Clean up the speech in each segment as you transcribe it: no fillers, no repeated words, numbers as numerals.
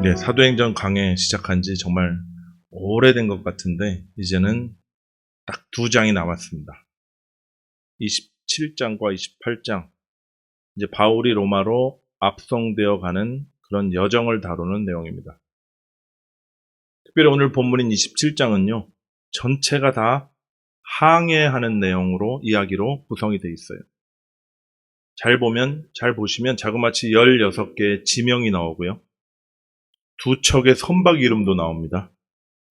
네, 사도행전 강해 시작한 지 정말 오래된 것 같은데, 이제는 딱 2장이 남았습니다. 27장과 28장. 이제 바울이 로마로 압송되어 가는 그런 여정을 다루는 내용입니다. 특별히 오늘 본문인 27장은요, 전체가 다 항해하는 내용으로, 이야기로 구성이 되어 있어요. 잘 보시면 자그마치 16개의 지명이 나오고요. 2척의 선박 이름도 나옵니다.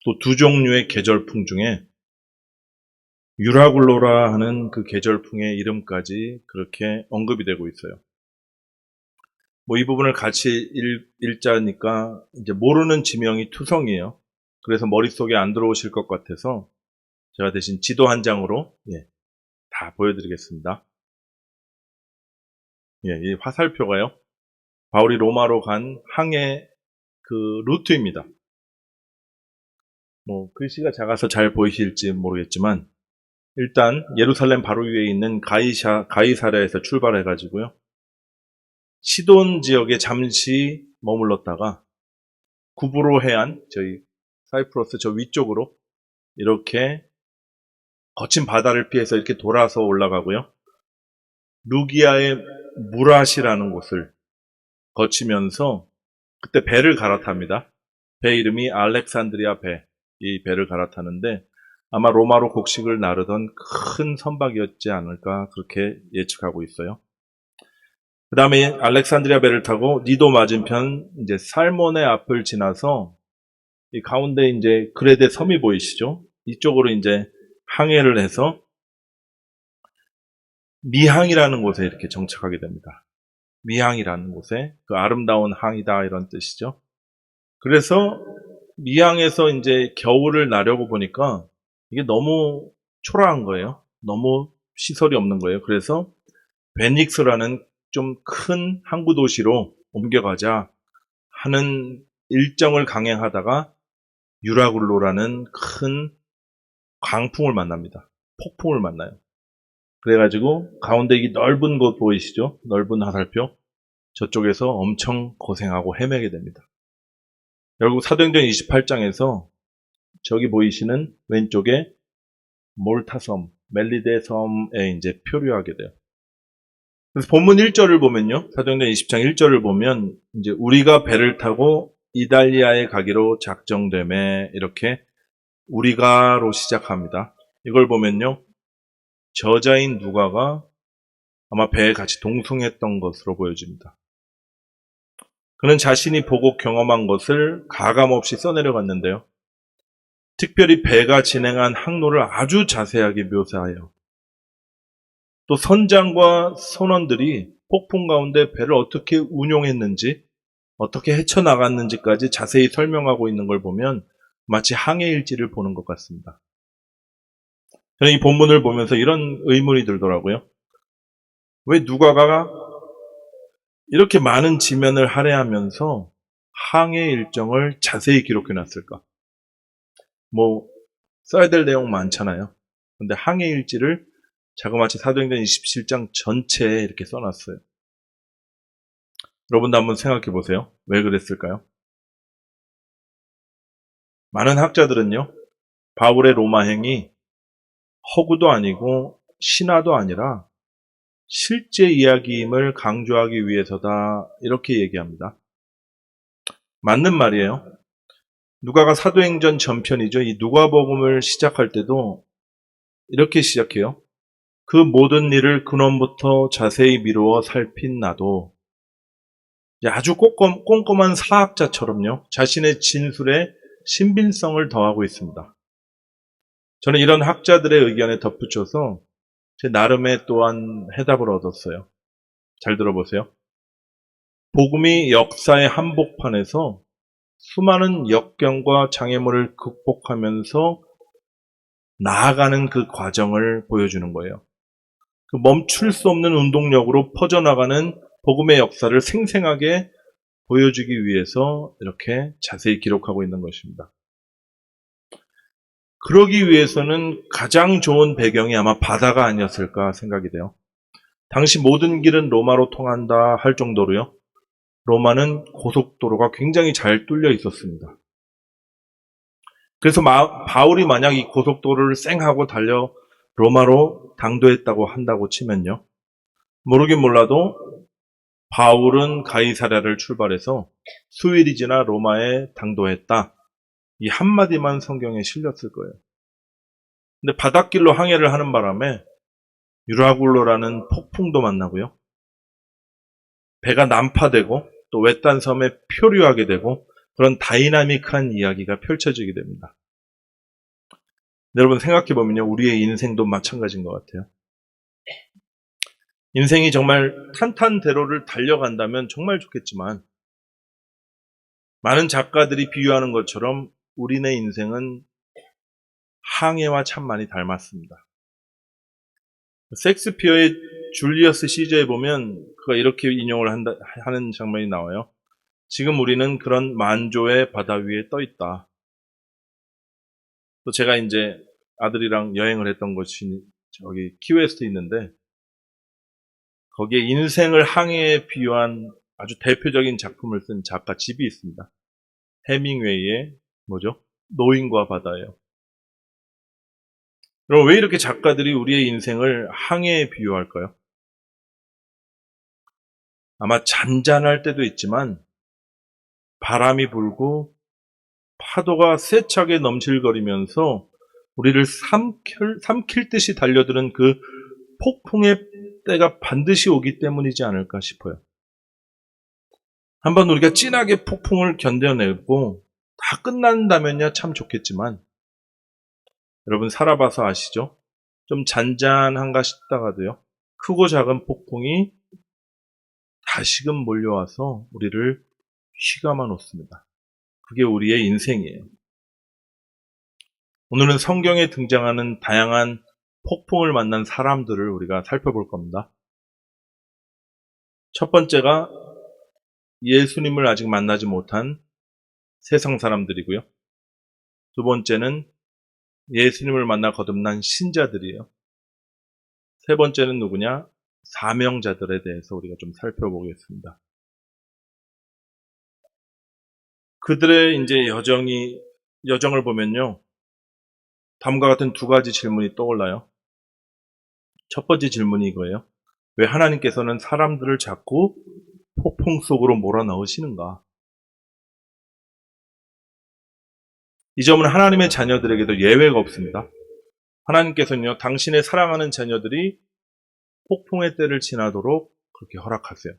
또 2종류의 계절풍 중에 유라굴로라 하는 그 계절풍의 이름까지 그렇게 언급이 되고 있어요. 이 부분을 같이 읽자니까 이제 모르는 지명이 투성이에요. 그래서 머릿속에 안 들어오실 것 같아서 제가 대신 지도 한 장으로 다 보여드리겠습니다. 이 화살표가요, 바울이 로마로 간 항해 그 루트입니다. 글씨가 작아서 잘 보이실지 모르겠지만, 일단 예루살렘 바로 위에 있는 가이사랴에서 출발해가지고요, 시돈 지역에 잠시 머물렀다가 구브로 해안, 저희 사이프러스 저 위쪽으로 이렇게 거친 바다를 피해서 이렇게 돌아서 올라가고요, 루기아의 무라시라는 곳을 거치면서 그때 배를 갈아탑니다. 배 이름이 알렉산드리아 배. 이 배를 갈아타는데 아마 로마로 곡식을 나르던 큰 선박이었지 않을까 그렇게 예측하고 있어요. 그 다음에 알렉산드리아 배를 타고 니도 맞은편 이제 살몬의 앞을 지나서 이 가운데 이제 그레데 섬이 보이시죠? 이쪽으로 이제 항해를 해서 미항이라는 곳에 이렇게 정착하게 됩니다. 미항이라는 곳에, 그 아름다운 항이다 이런 뜻이죠. 그래서 미항에서 이제 겨울을 나려고 보니까 이게 너무 초라한 거예요. 너무 시설이 없는 거예요. 그래서 베닉스라는 좀 큰 항구 도시로 옮겨가자 하는 일정을 강행하다가 유라굴로라는 큰 광풍을 만납니다. 폭풍을 만나요. 그래가지고 가운데 이 넓은 곳 보이시죠? 넓은 화살표. 저쪽에서 엄청 고생하고 헤매게 됩니다. 결국 사도행전 28장에서 저기 보이시는 왼쪽에 몰타 섬, 멜리데 섬에 이제 표류하게 돼요. 그래서 본문 1절을 보면요, 사도행전 20장 1절을 보면 이제 우리가 배를 타고 이달리아에 가기로 작정되매, 이렇게 우리가로 시작합니다. 이걸 보면요, 저자인 누가가 아마 배에 같이 동승했던 것으로 보여집니다. 그는 자신이 보고 경험한 것을 가감없이 써내려갔는데요, 특별히 배가 진행한 항로를 아주 자세하게 묘사해요. 또 선장과 선원들이 폭풍 가운데 배를 어떻게 운용했는지, 어떻게 헤쳐나갔는지까지 자세히 설명하고 있는 걸 보면 마치 항해일지를 보는 것 같습니다. 저는 이 본문을 보면서 이런 의문이 들더라고요. 왜 누가가 이렇게 많은 지면을 할애하면서 항해 일정을 자세히 기록해놨을까? 써야 될 내용 많잖아요. 근데 항해 일지를 자그마치 사도행전 27장 전체에 이렇게 써놨어요. 여러분도 한번 생각해 보세요. 왜 그랬을까요? 많은 학자들은요, 바울의 로마행이 허구도 아니고 신화도 아니라 실제 이야기임을 강조하기 위해서다, 이렇게 얘기합니다. 맞는 말이에요. 누가가 사도행전 전편이죠. 이 누가복음을 시작할 때도 이렇게 시작해요. 그 모든 일을 근원부터 자세히 미루어 살핀 나도, 아주 꼼꼼한 사학자처럼요, 자신의 진술에 신빙성을 더하고 있습니다. 저는 이런 학자들의 의견에 덧붙여서 제 나름의 또한 해답을 얻었어요. 잘 들어보세요. 복음이 역사의 한복판에서 수많은 역경과 장애물을 극복하면서 나아가는 그 과정을 보여주는 거예요. 그 멈출 수 없는 운동력으로 퍼져나가는 복음의 역사를 생생하게 보여주기 위해서 이렇게 자세히 기록하고 있는 것입니다. 그러기 위해서는 가장 좋은 배경이 아마 바다가 아니었을까 생각이 돼요. 당시 모든 길은 로마로 통한다 할 정도로요, 로마는 고속도로가 굉장히 잘 뚫려 있었습니다. 그래서 바울이 만약 이 고속도로를 쌩하고 달려 로마로 당도했다고 한다고 치면요. 모르긴 몰라도 바울은 가이사랴를 출발해서 수일이 지나 로마에 당도했다. 이 한마디만 성경에 실렸을 거예요. 근데 바닷길로 항해를 하는 바람에 유라굴로라는 폭풍도 만나고요. 배가 난파되고 또 외딴 섬에 표류하게 되고 그런 다이나믹한 이야기가 펼쳐지게 됩니다. 여러분 생각해보면요. 우리의 인생도 마찬가지인 것 같아요. 인생이 정말 탄탄대로를 달려간다면 정말 좋겠지만 많은 작가들이 비유하는 것처럼 우리네 인생은 항해와 참 많이 닮았습니다. 셰익스피어의 줄리어스 시저에 보면 그가 이렇게 인용을 하는 장면이 나와요. 지금 우리는 그런 만조의 바다 위에 떠 있다. 또 제가 이제 아들이랑 여행을 했던 곳이 저기 키웨스트 있는데 거기에 인생을 항해에 비유한 아주 대표적인 작품을 쓴 작가 집이 있습니다. 해밍웨이의 뭐죠? 노인과 바다예요. 그럼 왜 이렇게 작가들이 우리의 인생을 항해에 비유할까요? 아마 잔잔할 때도 있지만 바람이 불고 파도가 세차게 넘실거리면서 우리를 삼킬 듯이 달려드는 그 폭풍의 때가 반드시 오기 때문이지 않을까 싶어요. 한번 우리가 진하게 폭풍을 견뎌내고 다 끝난다면야 참 좋겠지만 여러분 살아봐서 아시죠? 좀 잔잔한가 싶다가도요. 크고 작은 폭풍이 다시금 몰려와서 우리를 휘감아 놓습니다. 그게 우리의 인생이에요. 오늘은 성경에 등장하는 다양한 폭풍을 만난 사람들을 우리가 살펴볼 겁니다. 첫 번째가 예수님을 아직 만나지 못한 세상 사람들이고요. 두 번째는 예수님을 만나 거듭난 신자들이에요. 세 번째는 누구냐? 사명자들에 대해서 우리가 좀 살펴보겠습니다. 그들의 이제 여정을 보면요. 다음과 같은 두 가지 질문이 떠올라요. 첫 번째 질문이 이거예요. 왜 하나님께서는 사람들을 자꾸 폭풍 속으로 몰아넣으시는가? 이 점은 하나님의 자녀들에게도 예외가 없습니다. 하나님께서는요, 당신의 사랑하는 자녀들이 폭풍의 때를 지나도록 그렇게 허락하세요.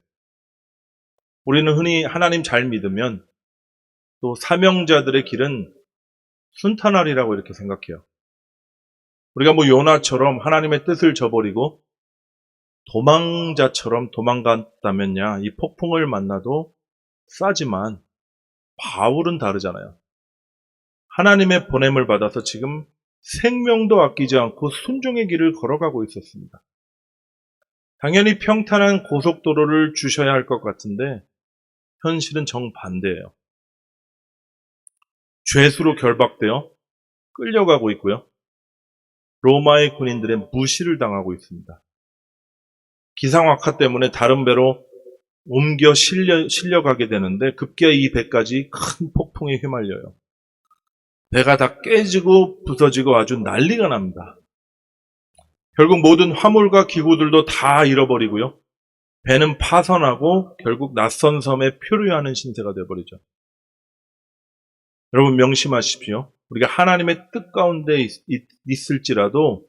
우리는 흔히 하나님 잘 믿으면 또 사명자들의 길은 순탄하리라고 이렇게 생각해요. 우리가 뭐 요나처럼 하나님의 뜻을 저버리고 도망자처럼 도망갔다면야 이 폭풍을 만나도 싸지만 바울은 다르잖아요. 하나님의 보냄을 받아서 지금 생명도 아끼지 않고 순종의 길을 걸어가고 있었습니다. 당연히 평탄한 고속도로를 주셔야 할 것 같은데 현실은 정반대예요. 죄수로 결박되어 끌려가고 있고요. 로마의 군인들의 무시를 당하고 있습니다. 기상악화 때문에 다른 배로 옮겨 실려가게 되는데 급기야 이 배까지 큰 폭풍에 휘말려요. 배가 다 깨지고 부서지고 아주 난리가 납니다. 결국 모든 화물과 기구들도 다 잃어버리고요. 배는 파선하고 결국 낯선 섬에 표류하는 신세가 되어버리죠. 여러분 명심하십시오. 우리가 하나님의 뜻 가운데 있을지라도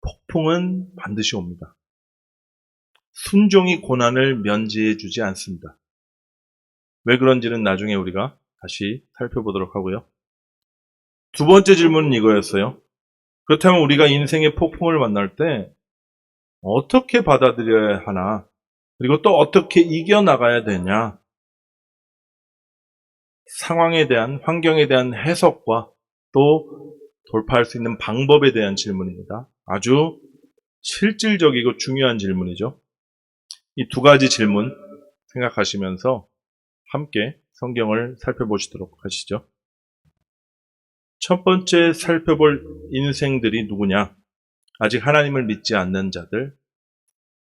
폭풍은 반드시 옵니다. 순종이 고난을 면제해 주지 않습니다. 왜 그런지는 나중에 우리가 다시 살펴보도록 하고요. 두 번째 질문은 이거였어요. 그렇다면 우리가 인생의 폭풍을 만날 때 어떻게 받아들여야 하나? 그리고 또 어떻게 이겨나가야 되냐? 상황에 대한, 환경에 대한 해석과 또 돌파할 수 있는 방법에 대한 질문입니다. 아주 실질적이고 중요한 질문이죠. 이 두 가지 질문 생각하시면서 함께 성경을 살펴보시도록 하시죠. 첫 번째 살펴볼 인생들이 누구냐? 아직 하나님을 믿지 않는 자들,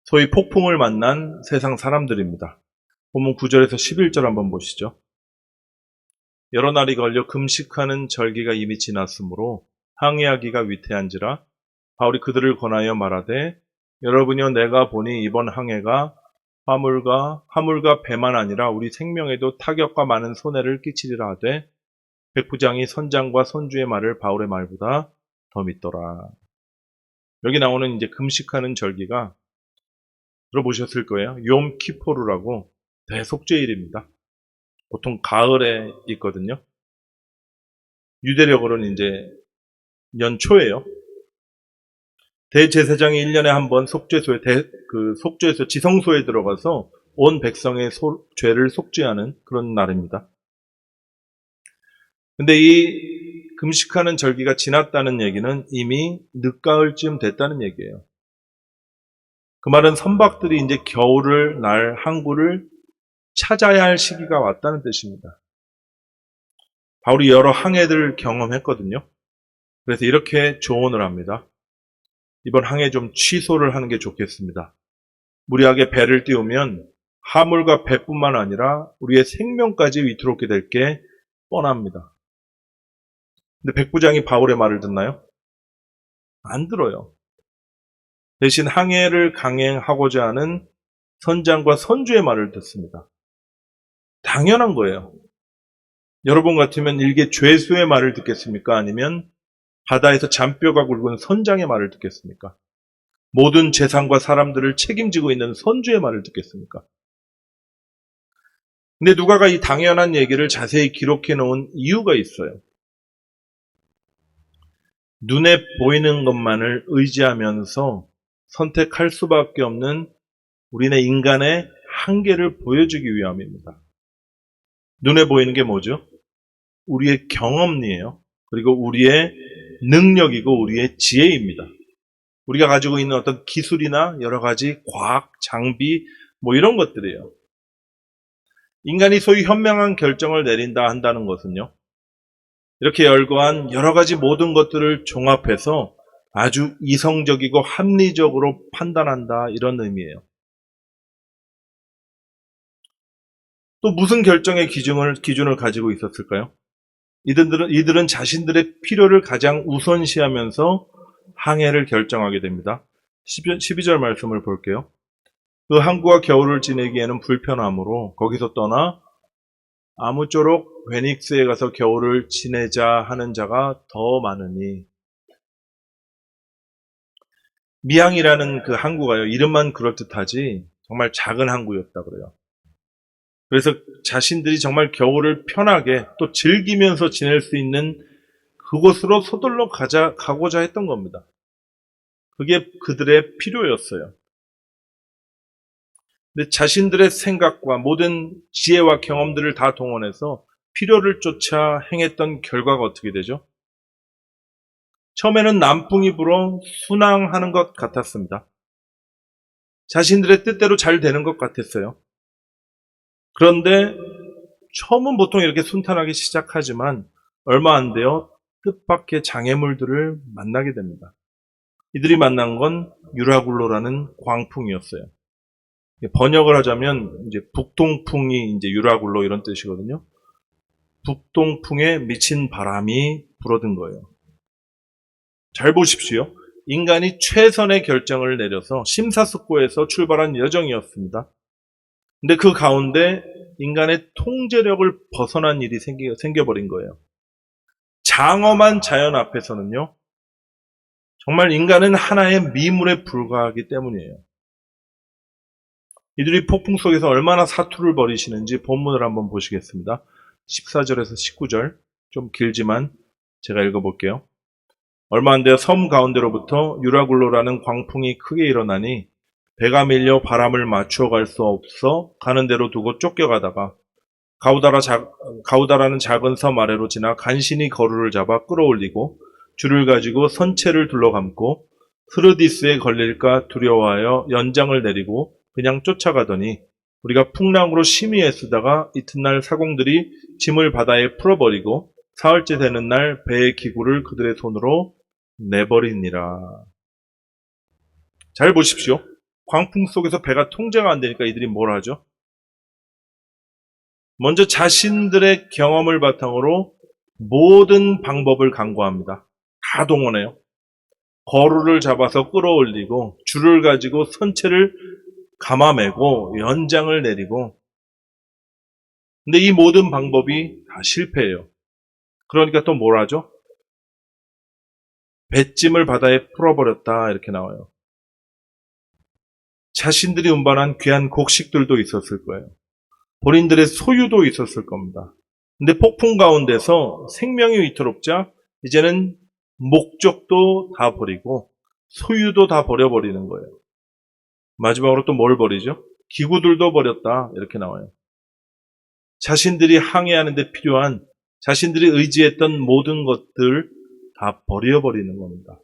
소위 폭풍을 만난 세상 사람들입니다. 본문 9절에서 11절 한번 보시죠. 여러 날이 걸려 금식하는 절기가 이미 지났으므로 항해하기가 위태한지라 바울이 그들을 권하여 말하되 여러분이여 내가 보니 이번 항해가 화물과 배만 아니라 우리 생명에도 타격과 많은 손해를 끼치리라 하되 백부장이 선장과 선주의 말을 바울의 말보다 더 믿더라. 여기 나오는 이제 금식하는 절기가 들어보셨을 거예요. 욤 키포르라고 대속죄일입니다. 보통 가을에 있거든요. 유대력으로는 이제 연초예요. 대제사장이 1년에 한 번 속죄소 지성소에 들어가서 온 백성의 죄를 속죄하는 그런 날입니다. 근데 이 금식하는 절기가 지났다는 얘기는 이미 늦가을쯤 됐다는 얘기예요. 그 말은 선박들이 이제 겨울을 날 항구를 찾아야 할 시기가 왔다는 뜻입니다. 바울이 여러 항해들을 경험했거든요. 그래서 이렇게 조언을 합니다. 이번 항해 좀 취소를 하는 게 좋겠습니다. 무리하게 배를 띄우면 화물과 배뿐만 아니라 우리의 생명까지 위태롭게 될 게 뻔합니다. 근데 백부장이 바울의 말을 듣나요? 안 들어요. 대신 항해를 강행하고자 하는 선장과 선주의 말을 듣습니다. 당연한 거예요. 여러분 같으면 일개 죄수의 말을 듣겠습니까? 아니면 바다에서 잔뼈가 굵은 선장의 말을 듣겠습니까? 모든 재산과 사람들을 책임지고 있는 선주의 말을 듣겠습니까? 근데 누가가 이 당연한 얘기를 자세히 기록해 놓은 이유가 있어요. 눈에 보이는 것만을 의지하면서 선택할 수밖에 없는 우리네 인간의 한계를 보여주기 위함입니다. 눈에 보이는 게 뭐죠? 우리의 경험이에요. 그리고 우리의 능력이고 우리의 지혜입니다. 우리가 가지고 있는 어떤 기술이나 여러 가지 과학, 장비, 이런 것들이에요. 인간이 소위 현명한 결정을 내린다 한다는 것은요. 이렇게 열거한 여러 가지 모든 것들을 종합해서 아주 이성적이고 합리적으로 판단한다 이런 의미예요. 또 무슨 결정의 기준을 가지고 있었을까요? 이들은 자신들의 필요를 가장 우선시하면서 항해를 결정하게 됩니다. 12절 말씀을 볼게요. 그 항구와 겨울을 지내기에는 불편하므로 거기서 떠나 아무쪼록 베닉스에 가서 겨울을 지내자 하는 자가 더 많으니 미항이라는 그 항구가요. 이름만 그럴듯하지 정말 작은 항구였다 그래요. 그래서 자신들이 정말 겨울을 편하게 또 즐기면서 지낼 수 있는 그곳으로 서둘러 가고자 했던 겁니다. 그게 그들의 필요였어요. 근데 자신들의 생각과 모든 지혜와 경험들을 다 동원해서 필요를 쫓아 행했던 결과가 어떻게 되죠? 처음에는 남풍이 불어 순항하는 것 같았습니다. 자신들의 뜻대로 잘 되는 것 같았어요. 그런데 처음은 보통 이렇게 순탄하게 시작하지만 얼마 안 돼요. 뜻밖의 장애물들을 만나게 됩니다. 이들이 만난 건 유라굴로라는 광풍이었어요. 번역을 하자면 이제 북동풍이 이제 유라굴로 이런 뜻이거든요. 북동풍에 미친 바람이 불어든 거예요. 잘 보십시오. 인간이 최선의 결정을 내려서 심사숙고해서 출발한 여정이었습니다. 근데 그 가운데 인간의 통제력을 벗어난 일이 생겨버린 거예요. 장엄한 자연 앞에서는요, 정말 인간은 하나의 미물에 불과하기 때문이에요. 이들이 폭풍 속에서 얼마나 사투를 벌이시는지 본문을 한번 보시겠습니다. 14절에서 19절, 좀 길지만 제가 읽어볼게요. 얼마 안 되어 섬 가운데로부터 유라굴로라는 광풍이 크게 일어나니 배가 밀려 바람을 맞추어 갈 수 없어 가는 대로 두고 쫓겨가다가 가우다라는 작은 섬 아래로 지나 간신히 거루를 잡아 끌어올리고 줄을 가지고 선체를 둘러감고 흐르디스에 걸릴까 두려워하여 연장을 내리고 그냥 쫓아가더니 우리가 풍랑으로 심히 애쓰다가 이튿날 사공들이 짐을 바다에 풀어버리고 사흘째 되는 날 배의 기구를 그들의 손으로 내버리니라. 잘 보십시오. 광풍 속에서 배가 통제가 안 되니까 이들이 뭘 하죠? 먼저 자신들의 경험을 바탕으로 모든 방법을 강구합니다. 다 동원해요. 거루를 잡아서 끌어올리고 줄을 가지고 선체를 감아매고 연장을 내리고, 근데 이 모든 방법이 다 실패해요. 그러니까 또 뭘 하죠? 배짐을 바다에 풀어버렸다 이렇게 나와요. 자신들이 운반한 귀한 곡식들도 있었을 거예요. 본인들의 소유도 있었을 겁니다. 근데 폭풍 가운데서 생명이 위태롭자 이제는 목적도 다 버리고 소유도 다 버려버리는 거예요. 마지막으로 또 뭘 버리죠? 기구들도 버렸다 이렇게 나와요. 자신들이 항해하는 데 필요한, 자신들이 의지했던 모든 것들 다 버려버리는 겁니다.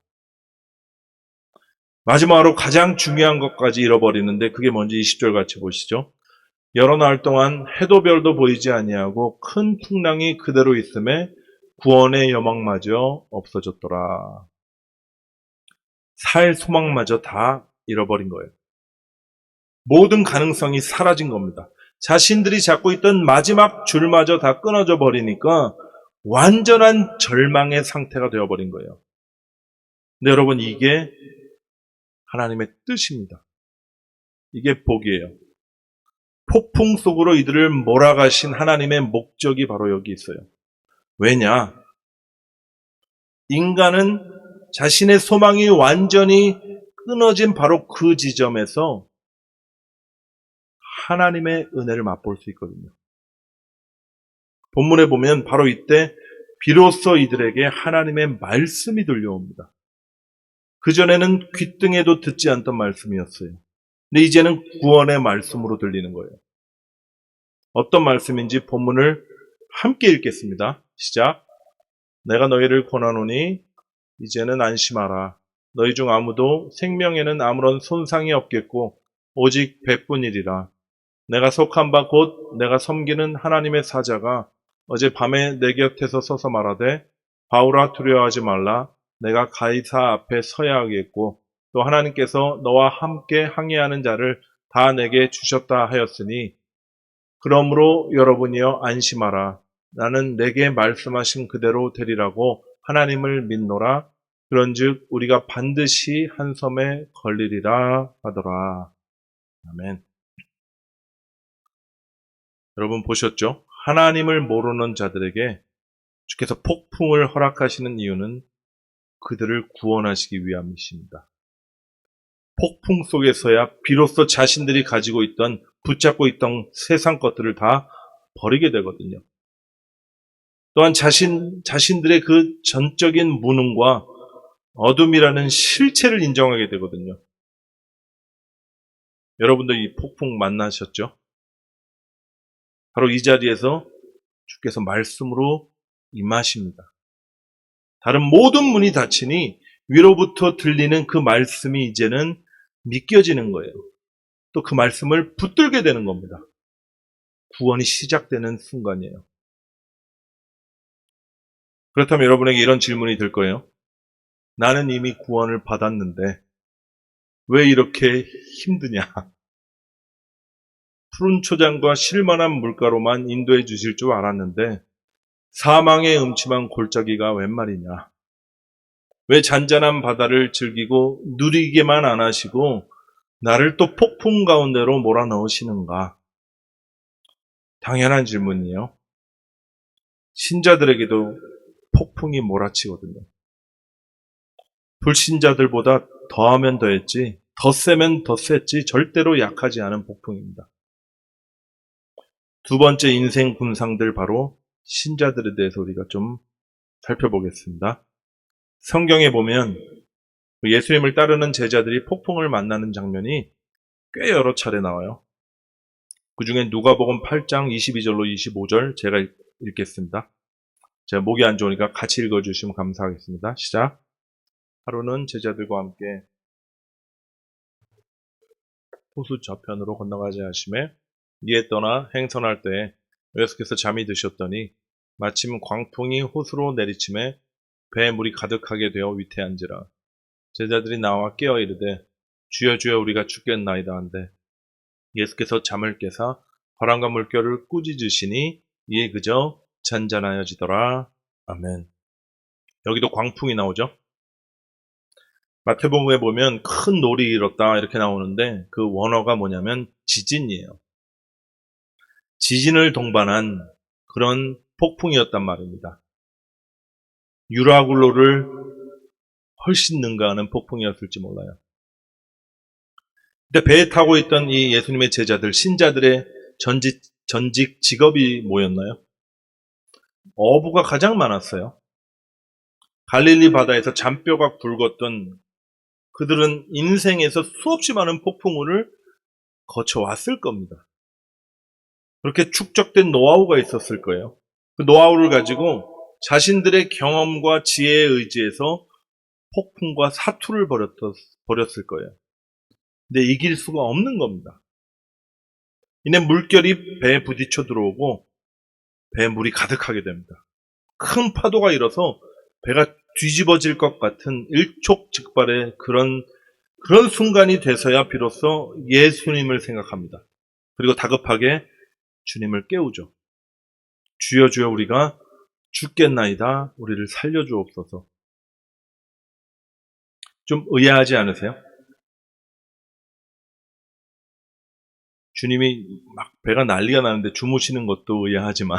마지막으로 가장 중요한 것까지 잃어버리는데 그게 뭔지 20절 같이 보시죠. 여러 날 동안 해도 별도 보이지 아니하고 큰 풍랑이 그대로 있음에 구원의 여망마저 없어졌더라. 살 소망마저 다 잃어버린 거예요. 모든 가능성이 사라진 겁니다. 자신들이 잡고 있던 마지막 줄마저 다 끊어져 버리니까 완전한 절망의 상태가 되어버린 거예요. 근데 여러분, 이게 하나님의 뜻입니다. 이게 복이에요. 폭풍 속으로 이들을 몰아가신 하나님의 목적이 바로 여기 있어요. 왜냐? 인간은 자신의 소망이 완전히 끊어진 바로 그 지점에서 하나님의 은혜를 맛볼 수 있거든요. 본문에 보면 바로 이때 비로소 이들에게 하나님의 말씀이 들려옵니다. 그전에는 귓등에도 듣지 않던 말씀이었어요. 근데 이제는 구원의 말씀으로 들리는 거예요. 어떤 말씀인지 본문을 함께 읽겠습니다. 시작. 내가 너희를 권하노니 이제는 안심하라. 너희 중 아무도 생명에는 아무런 손상이 없겠고 오직 백분이리라. 내가 속한 바 곧 내가 섬기는 하나님의 사자가 어젯밤에 내 곁에서 서서 말하되 바울아 두려워하지 말라. 내가 가이사 앞에 서야 하겠고 또 하나님께서 너와 함께 항해하는 자를 다 내게 주셨다 하였으니 그러므로 여러분이여 안심하라. 나는 내게 말씀하신 그대로 되리라고 하나님을 믿노라. 그런즉 우리가 반드시 한 섬에 걸리리라 하더라. 아멘. 여러분 보셨죠? 하나님을 모르는 자들에게 주께서 폭풍을 허락하시는 이유는 그들을 구원하시기 위함이십니다. 폭풍 속에서야 비로소 자신들이 가지고 있던, 붙잡고 있던 세상 것들을 다 버리게 되거든요. 또한 자신들의 그 전적인 무능과 어둠이라는 실체를 인정하게 되거든요. 여러분도 이 폭풍 만나셨죠? 바로 이 자리에서 주께서 말씀으로 임하십니다. 다른 모든 문이 닫히니 위로부터 들리는 그 말씀이 이제는 믿겨지는 거예요. 또 그 말씀을 붙들게 되는 겁니다. 구원이 시작되는 순간이에요. 그렇다면 여러분에게 이런 질문이 들 거예요. 나는 이미 구원을 받았는데 왜 이렇게 힘드냐? 푸른 초장과 실만한 물가로만 인도해 주실 줄 알았는데 사망의 음침한 골짜기가 웬 말이냐? 왜 잔잔한 바다를 즐기고 누리게만 안 하시고 나를 또 폭풍 가운데로 몰아넣으시는가? 당연한 질문이에요. 신자들에게도 폭풍이 몰아치거든요. 불신자들보다 더하면 더했지, 더 세면 더 셌지 절대로 약하지 않은 폭풍입니다. 두 번째 인생 군상들, 바로 신자들에 대해서 우리가 좀 살펴보겠습니다. 성경에 보면 예수님을 따르는 제자들이 폭풍을 만나는 장면이 꽤 여러 차례 나와요. 그 중에 누가복음 8장 22절로 25절 제가 읽겠습니다. 제가 목이 안 좋으니까 같이 읽어주시면 감사하겠습니다. 시작. 하루는 제자들과 함께 호수 저편으로 건너가자 하심에 이에 떠나 행선할 때에 예수께서 잠이 드셨더니 마침 광풍이 호수로 내리침에 배에 물이 가득하게 되어 위태한지라. 제자들이 나와 깨어 이르되 주여 주여 우리가 죽겠나이다 한데 예수께서 잠을 깨사 바람과 물결을 꾸짖으시니 이에 그저 잔잔하여지더라. 아멘. 여기도 광풍이 나오죠. 마태복음에 보면 큰 놀이 일었다 이렇게 나오는데 그 원어가 뭐냐면 지진이에요. 지진을 동반한 그런 폭풍이었단 말입니다. 유라굴로를 훨씬 능가하는 폭풍이었을지 몰라요. 근데 배에 타고 있던 이 예수님의 제자들, 신자들의 전직 직업이 뭐였나요? 어부가 가장 많았어요. 갈릴리 바다에서 잔뼈가 굵었던 그들은 인생에서 수없이 많은 폭풍우를 거쳐왔을 겁니다. 그렇게 축적된 노하우가 있었을 거예요. 그 노하우를 가지고 자신들의 경험과 지혜에 의지해서 폭풍과 사투를 벌였을 거예요. 근데 이길 수가 없는 겁니다. 이내 물결이 배에 부딪혀 들어오고 배에 물이 가득하게 됩니다. 큰 파도가 일어서 배가 뒤집어질 것 같은 일촉즉발의 그런 순간이 돼서야 비로소 예수님을 생각합니다. 그리고 다급하게 주님을 깨우죠. 주여 주여 우리가 죽겠나이다. 우리를 살려주옵소서. 좀 의아하지 않으세요? 주님이 막 배가 난리가 나는데 주무시는 것도 의아하지만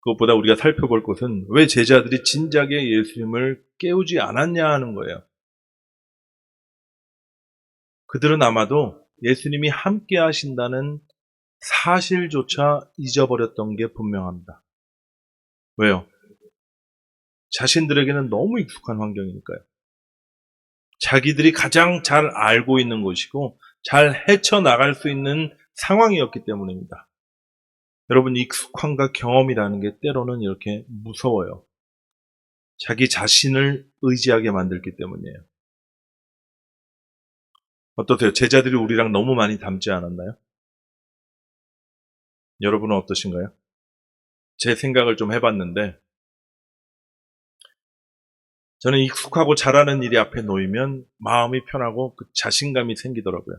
그것보다 우리가 살펴볼 것은 왜 제자들이 진작에 예수님을 깨우지 않았냐 하는 거예요. 그들은 아마도 예수님이 함께 하신다는 사실조차 잊어버렸던 게 분명합니다. 왜요? 자신들에게는 너무 익숙한 환경이니까요. 자기들이 가장 잘 알고 있는 것이고 잘 헤쳐나갈 수 있는 상황이었기 때문입니다. 여러분, 익숙함과 경험이라는 게 때로는 이렇게 무서워요. 자기 자신을 의지하게 만들기 때문이에요. 어떠세요? 제자들이 우리랑 너무 많이 닮지 않았나요? 여러분은 어떠신가요? 제 생각을 좀 해봤는데 저는 익숙하고 잘하는 일이 앞에 놓이면 마음이 편하고 그 자신감이 생기더라고요.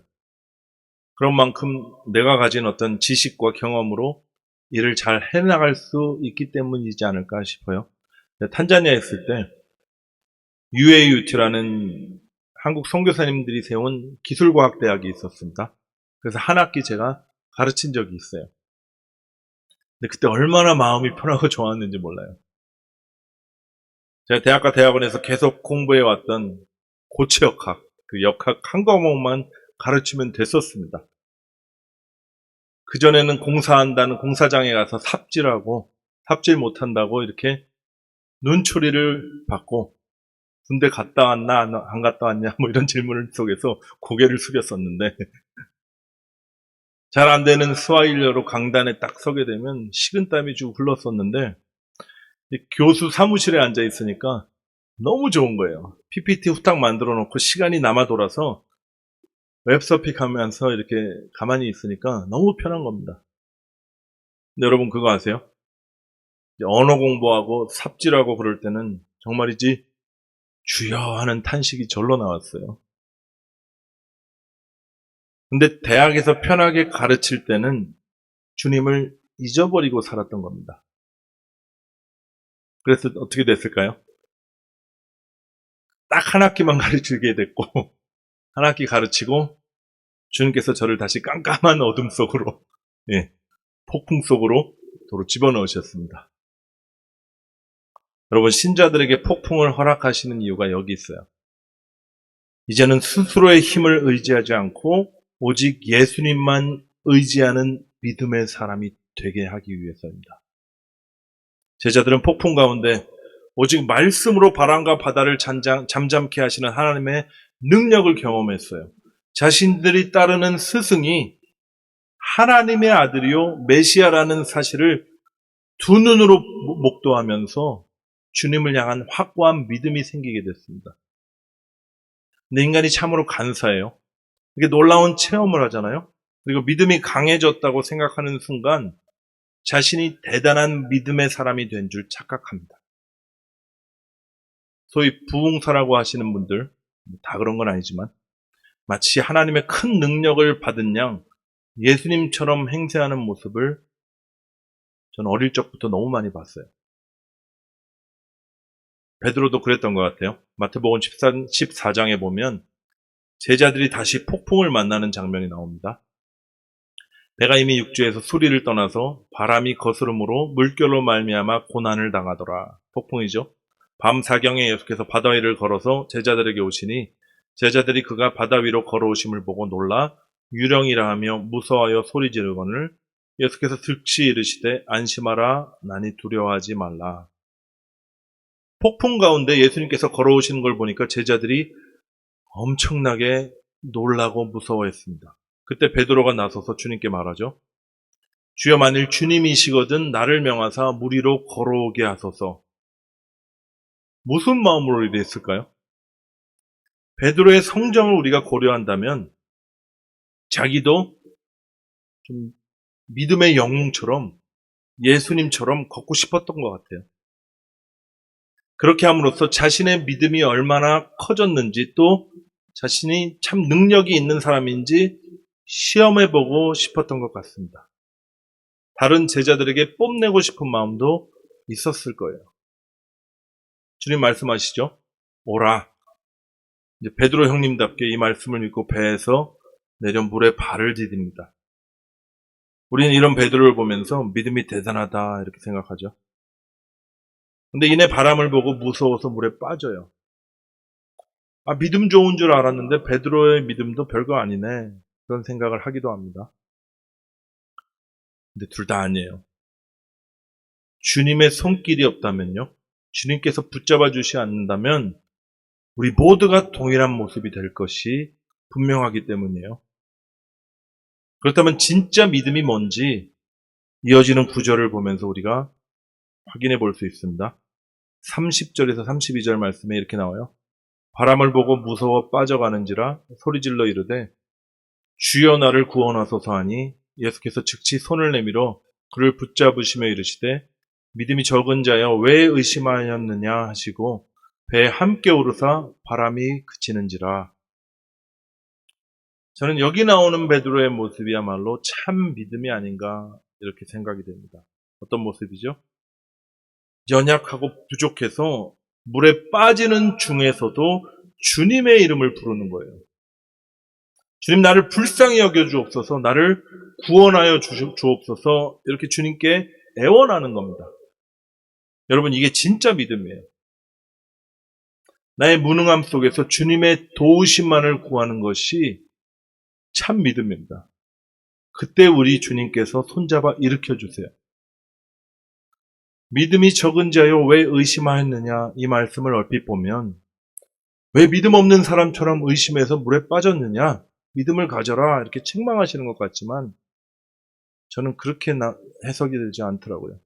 그런 만큼 내가 가진 어떤 지식과 경험으로 일을 잘 해나갈 수 있기 때문이지 않을까 싶어요. 탄자니아에 있을 때 UAUT라는 한국 선교사님들이 세운 기술과학대학이 있었습니다. 그래서 한 학기 제가 가르친 적이 있어요. 근데 그때 얼마나 마음이 편하고 좋았는지 몰라요. 제가 대학과 대학원에서 계속 공부해왔던 고체역학, 그 역학 한 과목만 가르치면 됐었습니다. 그전에는 공사한다는 공사장에 가서 삽질하고 삽질 못한다고 이렇게 눈초리를 받고 군대 갔다 왔나 안 갔다 왔냐 뭐 이런 질문을 속에서 고개를 숙였었는데 잘 안 되는 스와힐러로 강단에 딱 서게 되면 식은땀이 쭉 흘렀었는데 교수 사무실에 앉아 있으니까 너무 좋은 거예요. PPT 후딱 만들어 놓고 시간이 남아 돌아서 웹서핑하면서 이렇게 가만히 있으니까 너무 편한 겁니다. 근데 여러분 그거 아세요? 언어 공부하고 삽질하고 그럴 때는 정말이지 주여 하는 탄식이 절로 나왔어요. 근데 대학에서 편하게 가르칠 때는 주님을 잊어버리고 살았던 겁니다. 그래서 어떻게 됐을까요? 딱 한 학기만 가르치게 됐고 한 학기 가르치고 주님께서 저를 다시 깜깜한 어둠 속으로 폭풍 속으로 도로 집어넣으셨습니다. 여러분 신자들에게 폭풍을 허락하시는 이유가 여기 있어요. 이제는 스스로의 힘을 의지하지 않고 오직 예수님만 의지하는 믿음의 사람이 되게 하기 위해서입니다. 제자들은 폭풍 가운데 오직 말씀으로 바람과 바다를 잠잠케 하시는 하나님의 능력을 경험했어요. 자신들이 따르는 스승이 하나님의 아들이요 메시아라는 사실을 두 눈으로 목도하면서 주님을 향한 확고한 믿음이 생기게 됐습니다. 근데 인간이 참으로 간사해요. 이게 놀라운 체험을 하잖아요. 그리고 믿음이 강해졌다고 생각하는 순간 자신이 대단한 믿음의 사람이 된 줄 착각합니다. 소위 부흥사라고 하시는 분들, 다 그런 건 아니지만 마치 하나님의 큰 능력을 받은 양 예수님처럼 행세하는 모습을 저는 어릴 적부터 너무 많이 봤어요. 베드로도 그랬던 것 같아요. 마태복음 14장에 보면 제자들이 다시 폭풍을 만나는 장면이 나옵니다. 배가 이미 육지에서 수리를 떠나서 바람이 거스름으로 물결로 말미암아 고난을 당하더라. 폭풍이죠. 밤 사경에 예수께서 바다 위를 걸어서 제자들에게 오시니 제자들이 그가 바다 위로 걸어오심을 보고 놀라 유령이라 하며 무서워하여 소리 지르거늘 예수께서 즉시 이르시되 안심하라 나니 두려워하지 말라. 폭풍 가운데 예수님께서 걸어오시는 걸 보니까 제자들이 엄청나게 놀라고 무서워했습니다. 그때 베드로가 나서서 주님께 말하죠. 주여 만일 주님이시거든 나를 명하사 물 위로 걸어오게 하소서. 무슨 마음으로 이랬을까요? 베드로의 성정을 우리가 고려한다면 자기도 좀 믿음의 영웅처럼 예수님처럼 걷고 싶었던 것 같아요. 그렇게 함으로써 자신의 믿음이 얼마나 커졌는지 또 자신이 참 능력이 있는 사람인지 시험해보고 싶었던 것 같습니다. 다른 제자들에게 뽐내고 싶은 마음도 있었을 거예요. 주님 말씀하시죠. 오라. 이제 베드로 형님답게 이 말씀을 읽고 배에서 내려 물에 발을 디딥니다. 우리는 이런 베드로를 보면서 믿음이 대단하다 이렇게 생각하죠. 근데 이내 바람을 보고 무서워서 물에 빠져요. 믿음 좋은 줄 알았는데 베드로의 믿음도 별거 아니네. 그런 생각을 하기도 합니다. 근데 둘 다 아니에요. 주님의 손길이 없다면요. 주님께서 붙잡아 주시 않는다면 우리 모두가 동일한 모습이 될 것이 분명하기 때문이에요. 그렇다면 진짜 믿음이 뭔지 이어지는 구절을 보면서 우리가 확인해 볼 수 있습니다. 30절에서 32절 말씀에 이렇게 나와요. 바람을 보고 무서워 빠져가는지라 소리질러 이르되 주여 나를 구원하소서 하니 예수께서 즉시 손을 내밀어 그를 붙잡으시며 이르시되 믿음이 적은 자여 왜 의심하였느냐 하시고 배에 함께 오르사 바람이 그치는지라. 저는 여기 나오는 베드로의 모습이야말로 참 믿음이 아닌가 이렇게 생각이 됩니다. 어떤 모습이죠? 연약하고 부족해서 물에 빠지는 중에서도 주님의 이름을 부르는 거예요. 주님 나를 불쌍히 여겨 주옵소서, 나를 구원하여 주옵소서 이렇게 주님께 애원하는 겁니다. 여러분 이게 진짜 믿음이에요. 나의 무능함 속에서 주님의 도우심만을 구하는 것이 참 믿음입니다. 그때 우리 주님께서 손잡아 일으켜 주세요. 믿음이 적은 자여 왜 의심하였느냐 이 말씀을 얼핏 보면 왜 믿음 없는 사람처럼 의심해서 물에 빠졌느냐 믿음을 가져라 이렇게 책망하시는 것 같지만 저는 그렇게 해석이 되지 않더라고요.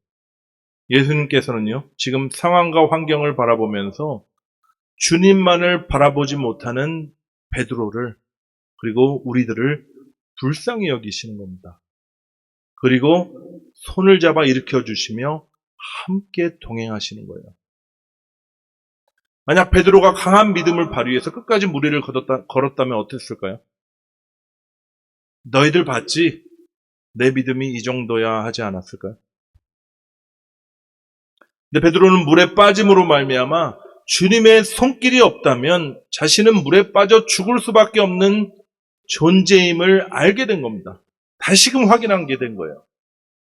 예수님께서는요 지금 상황과 환경을 바라보면서 주님만을 바라보지 못하는 베드로를 그리고 우리들을 불쌍히 여기시는 겁니다. 그리고 손을 잡아 일으켜 주시며 함께 동행하시는 거예요. 만약 베드로가 강한 믿음을 발휘해서 끝까지 무리를 걸었다면 어땠을까요? 너희들 봤지? 내 믿음이 이 정도야 하지 않았을까요? 근데 베드로는 물에 빠짐으로 말미암아 주님의 손길이 없다면 자신은 물에 빠져 죽을 수밖에 없는 존재임을 알게 된 겁니다. 다시금 확인한 게 된 거예요.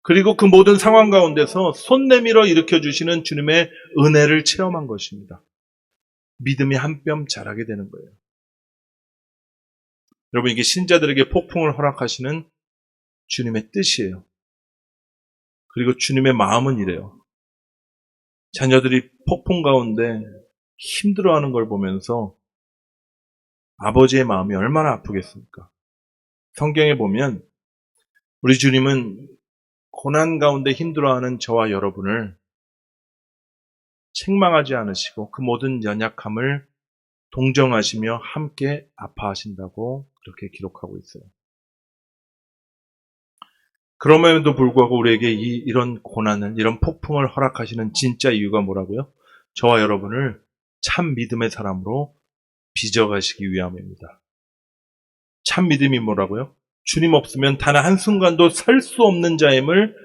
그리고 그 모든 상황 가운데서 손 내밀어 일으켜 주시는 주님의 은혜를 체험한 것입니다. 믿음이 한 뼘 자라게 되는 거예요. 여러분 이게 신자들에게 폭풍을 허락하시는 주님의 뜻이에요. 그리고 주님의 마음은 이래요. 자녀들이 폭풍 가운데 힘들어하는 걸 보면서 아버지의 마음이 얼마나 아프겠습니까? 성경에 보면 우리 주님은 고난 가운데 힘들어하는 저와 여러분을 책망하지 않으시고 그 모든 연약함을 동정하시며 함께 아파하신다고 그렇게 기록하고 있어요. 그럼에도 불구하고 우리에게 이런 고난을, 이런 폭풍을 허락하시는 진짜 이유가 뭐라고요? 저와 여러분을 참 믿음의 사람으로 빚어가시기 위함입니다. 참 믿음이 뭐라고요? 주님 없으면 단 한순간도 살 수 없는 자임을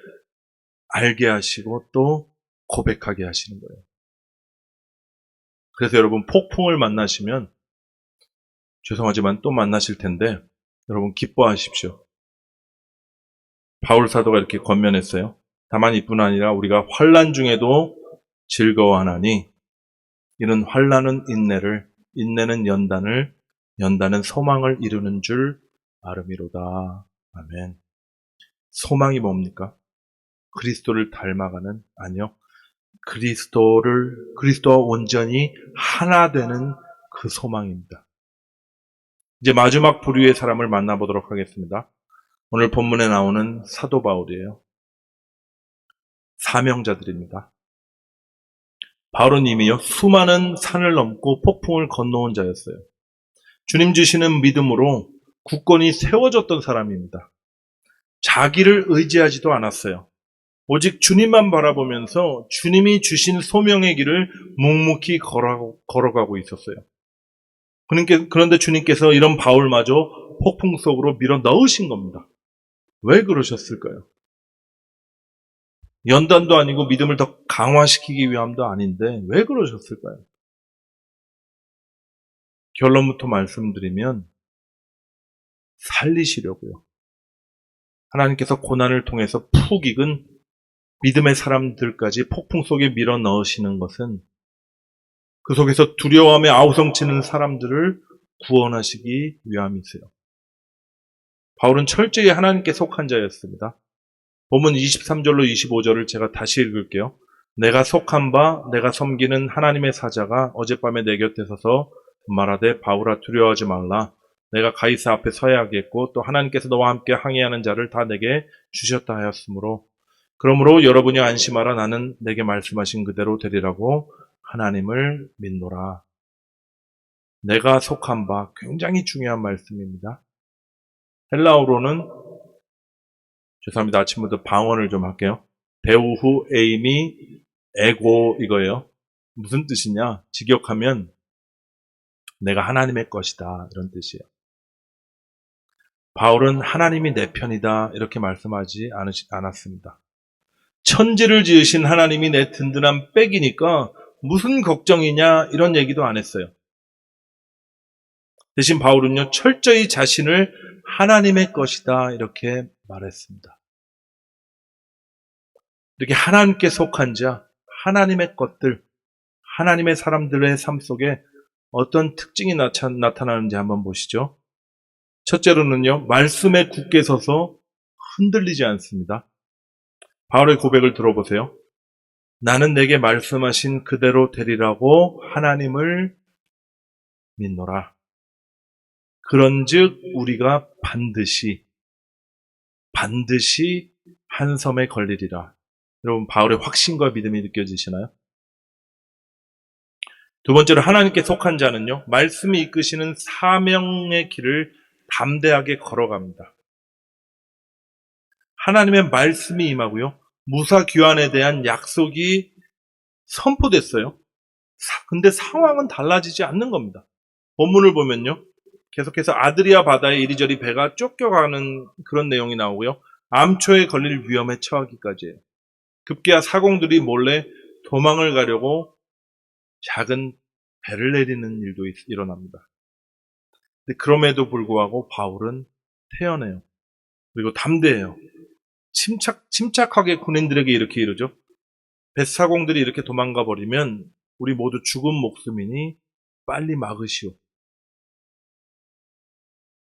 알게 하시고 또 고백하게 하시는 거예요. 그래서 여러분 폭풍을 만나시면 죄송하지만 또 만나실 텐데 여러분 기뻐하십시오. 바울 사도가 이렇게 권면했어요. 다만 이뿐 아니라 우리가 환난 중에도 즐거워하나니 이는 환난은 인내를, 인내는 연단을, 연단은 소망을 이루는 줄 아름이로다. 아멘. 소망이 뭡니까? 그리스도를 닮아가는, 아니요. 그리스도와 온전히 하나 되는 그 소망입니다. 이제 마지막 부류의 사람을 만나보도록 하겠습니다. 오늘 본문에 나오는 사도 바울이에요. 사명자들입니다. 바울은 이미요 수많은 산을 넘고 폭풍을 건너온 자였어요. 주님 주시는 믿음으로 굳건히 세워졌던 사람입니다. 자기를 의지하지도 않았어요. 오직 주님만 바라보면서 주님이 주신 소명의 길을 묵묵히 걸어가고 있었어요. 그런데 주님께서 이런 바울마저 폭풍 속으로 밀어 넣으신 겁니다. 왜 그러셨을까요? 연단도 아니고 믿음을 더 강화시키기 위함도 아닌데 왜 그러셨을까요? 결론부터 말씀드리면 살리시려고요. 하나님께서 고난을 통해서 푹 익은 믿음의 사람들까지 폭풍 속에 밀어 넣으시는 것은 그 속에서 두려움에 아우성치는 사람들을 구원하시기 위함이세요. 바울은 철저히 하나님께 속한 자였습니다. 본문 23절로 25절을 제가 다시 읽을게요. 내가 속한 바 내가 섬기는 하나님의 사자가 어젯밤에 내 곁에 서서 말하되 바울아 두려워하지 말라. 내가 가이사 앞에 서야 하겠고 또 하나님께서 너와 함께 항해하는 자를 다 내게 주셨다 하였으므로 그러므로 여러분이 안심하라. 나는 내게 말씀하신 그대로 되리라고 하나님을 믿노라. 내가 속한 바 굉장히 중요한 말씀입니다. 헬라어로는 죄송합니다. 아침부터 방언을 좀 할게요. 배우후 에임이 에고 이거예요. 무슨 뜻이냐? 직역하면 내가 하나님의 것이다 이런 뜻이에요. 바울은 하나님이 내 편이다 이렇게 말씀하지 않았습니다. 천지를 지으신 하나님이 내 든든한 백이니까 무슨 걱정이냐 이런 얘기도 안 했어요. 대신 바울은요 철저히 자신을 하나님의 것이다 이렇게 말했습니다. 이렇게 하나님께 속한 자, 하나님의 것들, 하나님의 사람들의 삶 속에 어떤 특징이 나타나는지 한번 보시죠. 첫째로는요, 말씀에 굳게 서서 흔들리지 않습니다. 바울의 고백을 들어보세요. 나는 내게 말씀하신 그대로 되리라고 하나님을 믿노라. 그런즉 우리가 반드시 한 섬에 걸리리라. 여러분 바울의 확신과 믿음이 느껴지시나요? 두 번째로 하나님께 속한 자는요. 말씀이 이끄시는 사명의 길을 담대하게 걸어갑니다. 하나님의 말씀이 임하고요. 무사 귀환에 대한 약속이 선포됐어요. 근데 상황은 달라지지 않는 겁니다. 본문을 보면요. 계속해서 아드리아 바다에 이리저리 배가 쫓겨가는 그런 내용이 나오고요. 암초에 걸릴 위험에 처하기까지 해요. 급기야 사공들이 몰래 도망을 가려고 작은 배를 내리는 일도 일어납니다. 근데 그럼에도 불구하고 바울은 태연해요. 그리고 담대해요. 침착하게 군인들에게 이렇게 이러죠. 뱃사공들이 이렇게 도망가 버리면 우리 모두 죽은 목숨이니 빨리 막으시오.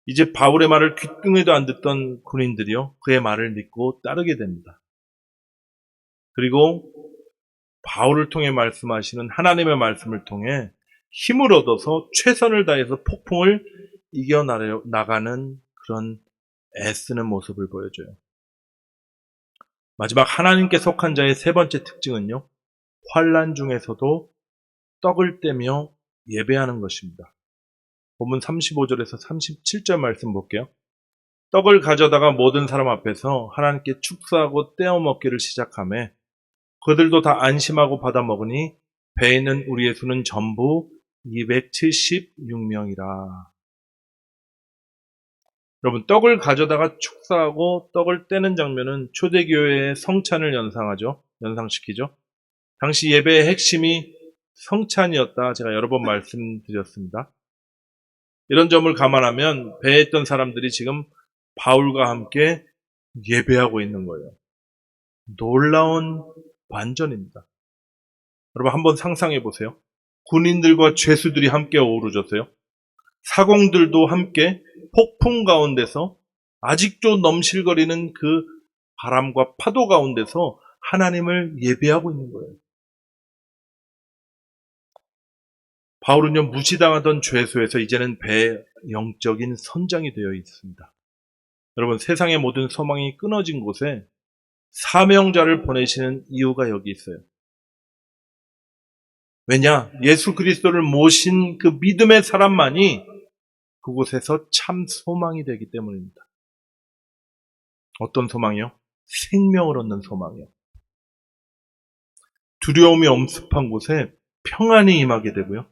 이제 바울의 말을 귓등에도 안 듣던 군인들이요. 그의 말을 믿고 따르게 됩니다. 그리고 바울을 통해 말씀하시는 하나님의 말씀을 통해 힘을 얻어서 최선을 다해서 폭풍을 이겨나가는 그런 애쓰는 모습을 보여줘요. 마지막 하나님께 속한 자의 세 번째 특징은요. 환난 중에서도 떡을 떼며 예배하는 것입니다. 본문 35절에서 37절 말씀 볼게요. 떡을 가져다가 모든 사람 앞에서 하나님께 축사하고 떼어 먹기를 시작하며 그들도 다 안심하고 받아 먹으니 배에 있는 우리의 수는 전부 276명이라. 여러분, 떡을 가져다가 축사하고 떡을 떼는 장면은 초대교회의 성찬을 연상시키죠. 당시 예배의 핵심이 성찬이었다. 제가 여러 번 말씀드렸습니다. 이런 점을 감안하면 배에 있던 사람들이 지금 바울과 함께 예배하고 있는 거예요. 놀라운 반전입니다. 여러분, 한번 상상해 보세요. 군인들과 죄수들이 함께 어우러졌어요. 사공들도 함께 폭풍 가운데서 아직도 넘실거리는 그 바람과 파도 가운데서 하나님을 예배하고 있는 거예요. 바울은요, 무시당하던 죄수에서 이제는 배의 영적인 선장이 되어 있습니다. 여러분, 세상의 모든 소망이 끊어진 곳에 사명자를 보내시는 이유가 여기 있어요. 왜냐? 예수 그리스도를 모신 그 믿음의 사람만이 그곳에서 참 소망이 되기 때문입니다. 어떤 소망이요? 생명을 얻는 소망이요. 두려움이 엄습한 곳에 평안이 임하게 되고요.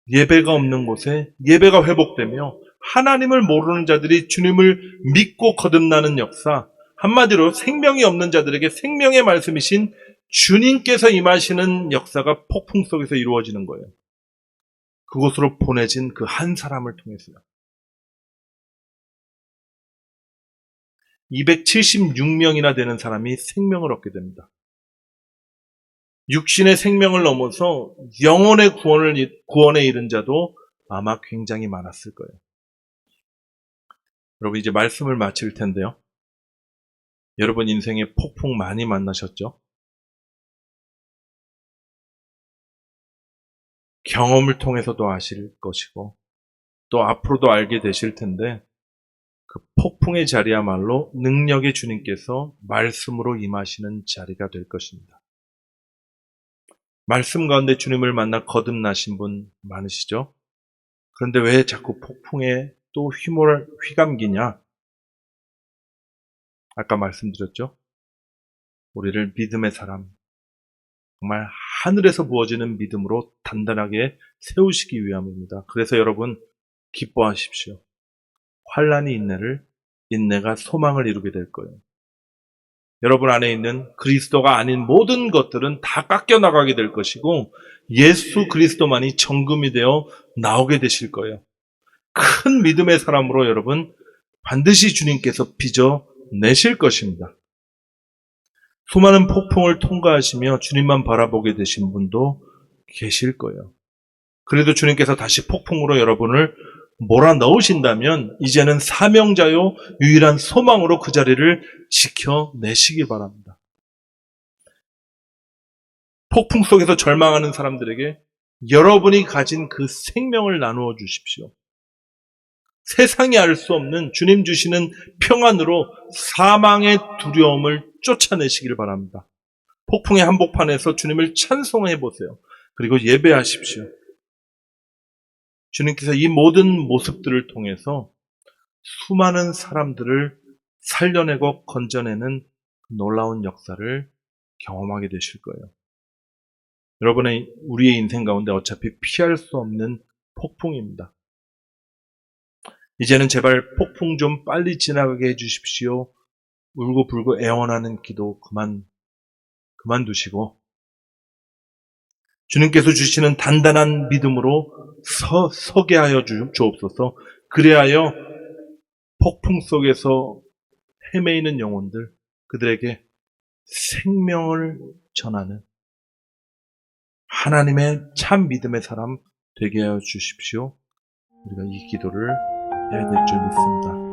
예배가 없는 곳에 예배가 회복되며 하나님을 모르는 자들이 주님을 믿고 거듭나는 역사, 한마디로 생명이 없는 자들에게 생명의 말씀이신 주님께서 임하시는 역사가 폭풍 속에서 이루어지는 거예요. 그곳으로 보내진 그 한 사람을 통해서요. 276명이나 되는 사람이 생명을 얻게 됩니다. 육신의 생명을 넘어서 영혼의 구원에 이른 자도 아마 굉장히 많았을 거예요. 여러분, 이제 말씀을 마칠 텐데요. 여러분 인생에 폭풍 많이 만나셨죠? 경험을 통해서도 아실 것이고 또 앞으로도 알게 되실 텐데 그 폭풍의 자리야말로 능력의 주님께서 말씀으로 임하시는 자리가 될 것입니다. 말씀 가운데 주님을 만나 거듭나신 분 많으시죠? 그런데 왜 자꾸 폭풍에 또 휘감기냐? 아까 말씀드렸죠? 우리를 믿음의 사람, 정말 하늘에서 부어지는 믿음으로 단단하게 세우시기 위함입니다. 그래서 여러분 기뻐하십시오. 환난이 인내가 소망을 이루게 될 거예요. 여러분 안에 있는 그리스도가 아닌 모든 것들은 다 깎여 나가게 될 것이고 예수 그리스도만이 정금이 되어 나오게 되실 거예요. 큰 믿음의 사람으로 여러분 반드시 주님께서 빚어 내실 것입니다. 수많은 폭풍을 통과하시며 주님만 바라보게 되신 분도 계실 거예요. 그래도 주님께서 다시 폭풍으로 여러분을 몰아넣으신다면 이제는 사명자요 유일한 소망으로 그 자리를 지켜내시기 바랍니다. 폭풍 속에서 절망하는 사람들에게 여러분이 가진 그 생명을 나누어 주십시오. 세상이 알 수 없는 주님 주시는 평안으로 사망의 두려움을 쫓아내시길 바랍니다. 폭풍의 한복판에서 주님을 찬송해 보세요. 그리고 예배하십시오. 주님께서 이 모든 모습들을 통해서 수많은 사람들을 살려내고 건져내는 놀라운 역사를 경험하게 되실 거예요. 우리의 인생 가운데 어차피 피할 수 없는 폭풍입니다. 이제는 제발 폭풍 좀 빨리 지나가게 해주십시오. 울고불고 애원하는 기도 그만두시고 주님께서 주시는 단단한 믿음으로 서게 하여 주옵소서. 그래하여 폭풍 속에서 헤매이는 영혼들, 그들에게 생명을 전하는 하나님의 참 믿음의 사람 되게 하여 주십시오. 우리가 이 기도를 해야 될 줄 믿습니다.